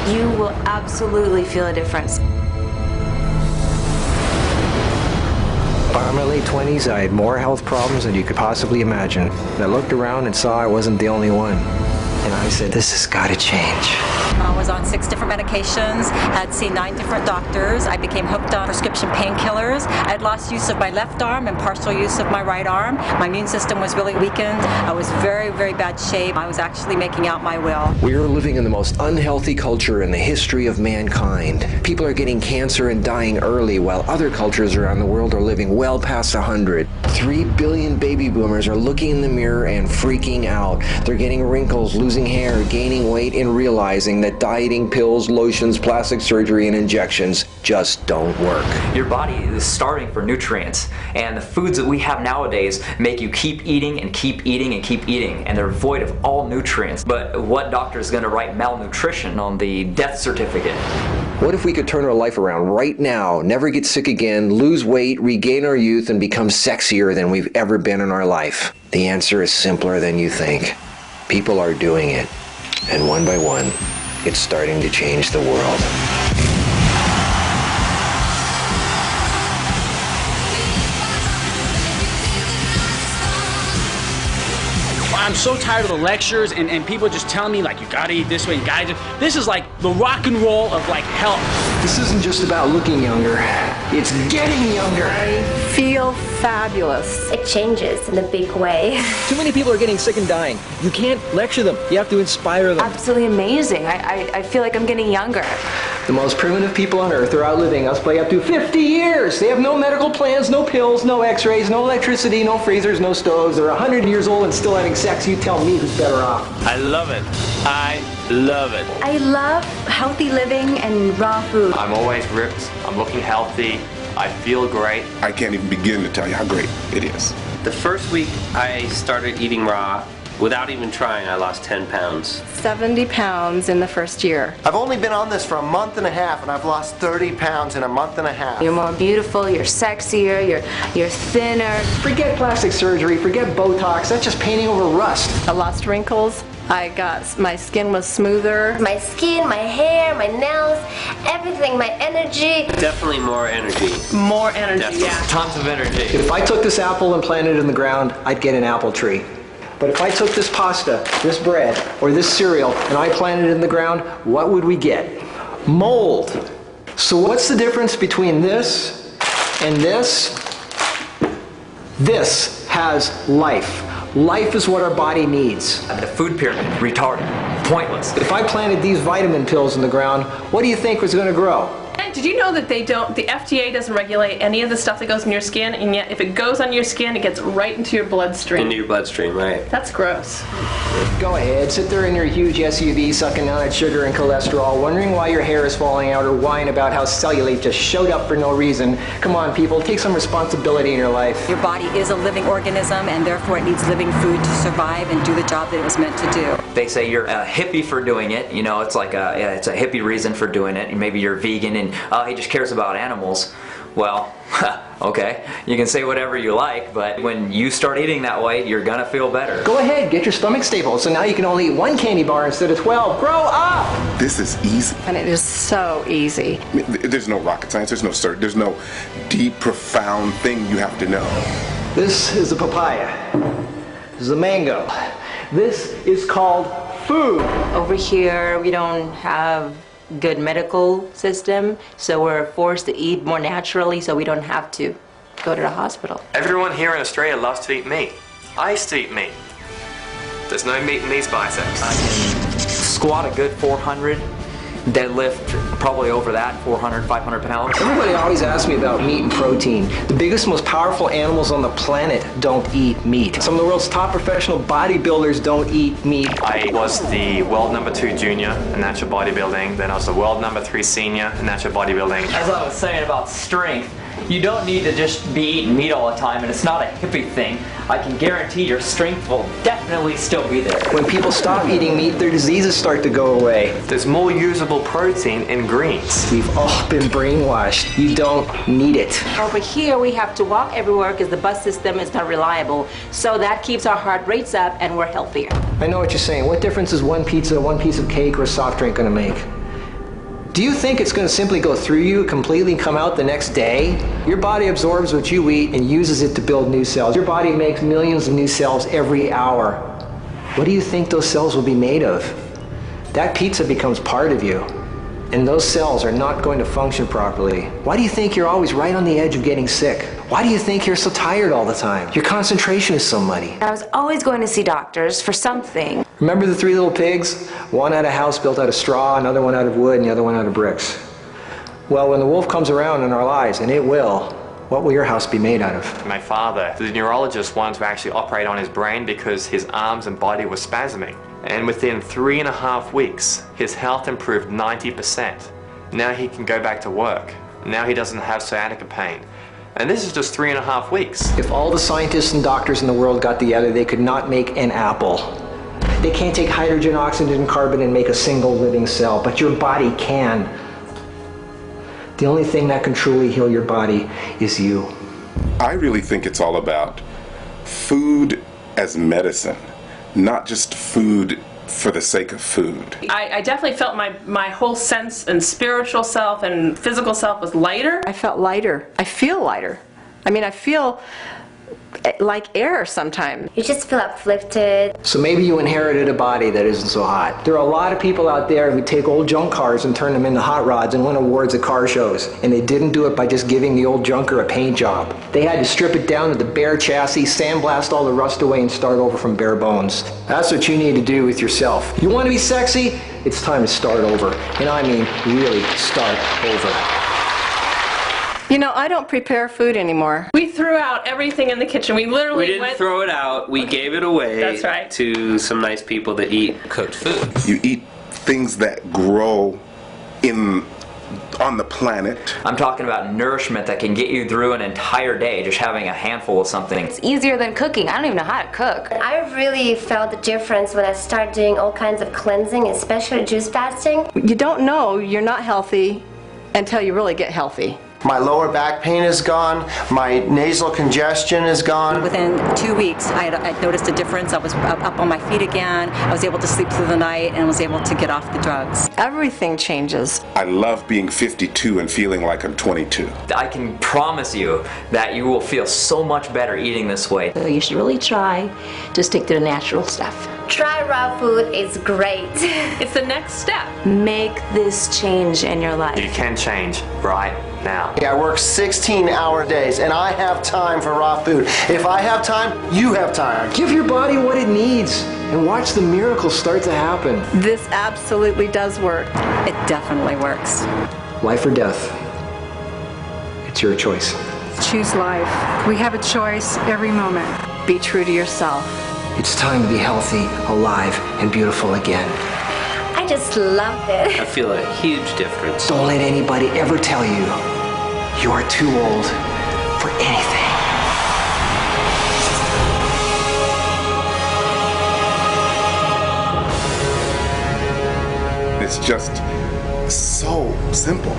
You will absolutely feel a difference. By my late 20s, I had more health problems than you could possibly imagine. I looked around and saw I wasn't the only one. And I said, this has got to change. I was on 6 different medications, had seen 9 different doctors. I became hooked on prescription painkillers. I had lost use of my left arm and partial use of my right arm. My immune system was really weakened. I was very, very bad shape. I was actually making out my will. We are living in the most unhealthy culture in the history of mankind. People are getting cancer and dying early, while other cultures around the world are living well past 100. 3 billion baby boomers are looking in the mirror and freaking out. They're getting wrinkles, losing hair, gaining weight, and realizing that dieting, pills, lotions, plastic surgery, and injections just don't work. Your body is starving for nutrients, and the foods that we have nowadays make you keep eating and keep eating and keep eating, and they're void of all nutrients. But what doctor is going to write malnutrition on the death certificate? What if we could turn our life around right now, never get sick again, lose weight, regain our youth, and become sexier than we've ever been in our life? The answer is simpler than you think. People are doing it, and one by one, it's starting to change the world. I'm so tired of the lectures and people just telling me like, you gotta eat this way, you gotta do. This is like the rock and roll of like health. This isn't just about looking younger, it's getting younger. I feel fabulous. It changes in a big way. Too many people are getting sick and dying. You can't lecture them. You have to inspire them. Absolutely amazing. I feel like I'm getting younger. The most primitive people on earth are outliving us by up to 50 years. They have no medical plans, no pills, no x-rays, no electricity, no freezers, no stoves. They're 100 years old and still having sex. You tell me who's better off. I love it. I love it. I love healthy living and raw food. I'm always ripped. I'm looking healthy. I feel great. I can't even begin to tell you how great it is. The first week I started eating raw, without even trying, I lost 10 pounds. 70 pounds in the first year. I've only been on this for a month and a half, and I've lost 30 pounds in a month and a half. You're more beautiful, you're sexier, you're thinner. Forget plastic surgery, forget Botox, that's just painting over rust. I lost wrinkles. My skin was smoother. My skin, my hair, my nails, everything, my energy. Definitely more energy. More energy, Definitely. yeah. Tons of energy. If I took this apple and planted it in the ground, I'd get an apple tree. But if I took this pasta, this bread, or this cereal, and I planted it in the ground, what would we get? Mold. So what's the difference between this and this? This has life. Life is what our body needs. The food pyramid, retarded, pointless. If I planted these vitamin pills in the ground, what do you think was going to grow? And did you know that the FDA doesn't regulate any of the stuff that goes in your skin, and yet if it goes on your skin, it gets right into your bloodstream? Into your bloodstream, right. That's gross. Go ahead, sit there in your huge SUV sucking down that sugar and cholesterol, wondering why your hair is falling out or whine about how cellulite just showed up for no reason. Come on, people, take some responsibility in your life. Your body is a living organism, and therefore it needs living food to survive and do the job that it was meant to do. They say you're a hippie for doing it. You know, it's like it's a hippie reason for doing it. Maybe you're vegan and he just cares about animals. Well, okay, you can say whatever you like, but when you start eating that way, you're gonna feel better. Go ahead, get your stomach stable, so now you can only eat 1 candy bar instead of 12. Grow up! This is easy. And it is so easy. There's no rocket science, there's no deep, profound thing you have to know. This is a papaya. This is a mango. This is called food. Over here, we don't have good medical system, so we're forced to eat more naturally so we don't have to go to the hospital. Everyone here in Australia loves to eat meat. I used to eat meat. There's no meat in these biceps. I can squat a good 400, deadlift probably over that, 400, 500 pounds. Everybody always asks me about meat and protein. The biggest, most powerful animals on the planet don't eat meat. Some of the world's top professional bodybuilders don't eat meat. I was the world #2 junior in natural bodybuilding, then I was the world #3 senior in natural bodybuilding. As I was saying about strength, you don't need to just be eating meat all the time, and it's not a hippie thing. I can guarantee your strength will definitely still be there. When people stop eating meat, their diseases start to go away. There's more usable protein in greens. We've all been brainwashed. You don't need it. Over here, we have to walk everywhere because the bus system is not reliable, so that keeps our heart rates up and we're healthier. I know what you're saying. What difference is one pizza, one piece of cake, or a soft drink gonna make? Do you think it's going to simply go through you completely and come out the next day? Your body absorbs what you eat and uses it to build new cells. Your body makes millions of new cells every hour. What do you think those cells will be made of? That pizza becomes part of you, and those cells are not going to function properly. Why do you think you're always right on the edge of getting sick? Why do you think you're so tired all the time? Your concentration is so muddy. I was always going to see doctors for something. Remember the three little pigs? One had a house built out of straw, another one out of wood, and the other one out of bricks. Well, when the wolf comes around in our lives, and it will, what will your house be made out of? My father, the neurologist, wanted to actually operate on his brain because his arms and body were spasming. And within 3.5 weeks, his health improved 90%. Now he can go back to work. Now he doesn't have sciatica pain. And this is just 3.5 weeks. If all the scientists and doctors in the world got together, they could not make an apple. They can't take hydrogen, oxygen, and carbon and make a single living cell, but your body can. The only thing that can truly heal your body is you. I really think it's all about food as medicine, not just food for the sake of food. I definitely felt my whole sense and spiritual self and physical self was lighter. I felt lighter. I feel lighter. I mean, I feel like air sometimes. You just feel uplifted. So maybe you inherited a body that isn't so hot. There are a lot of people out there who take old junk cars and turn them into hot rods and win awards at car shows. And they didn't do it by just giving the old junker a paint job. They had to strip it down to the bare chassis, sandblast all the rust away, and start over from bare bones. That's what you need to do with yourself. You want to be sexy? It's time to start over. And I mean really start over. You know, I don't prepare food anymore. We threw out everything in the kitchen. We literally We didn't throw it out. We gave it away. That's right. To some nice people that eat cooked food. You eat things that grow on the planet. I'm talking about nourishment that can get you through an entire day just having a handful of something. It's easier than cooking. I don't even know how to cook. I really felt the difference when I started doing all kinds of cleansing, especially juice fasting. You don't know you're not healthy until you really get healthy. My lower back pain is gone. My nasal congestion is gone. Within 2 weeks, I noticed a difference. I was up on my feet again. I was able to sleep through the night and was able to get off the drugs. Everything changes. I love being 52 and feeling like I'm 22. I can promise you that you will feel so much better eating this way. So you should really try to stick to the natural stuff. Try raw food, it's great. It's the next step. Make this change in your life. You can change right now. I work 16-hour days and I have time for raw food. If I have time, you have time. Give your body what it needs and watch the miracles start to happen. This absolutely does work. It definitely works. Life or death. It's your choice. Choose life. We have a choice every moment. Be true to yourself. It's time to be healthy, alive, and beautiful again. I just loved it. I feel a huge difference. Don't let anybody ever tell you you are too old for anything. It's just so simple.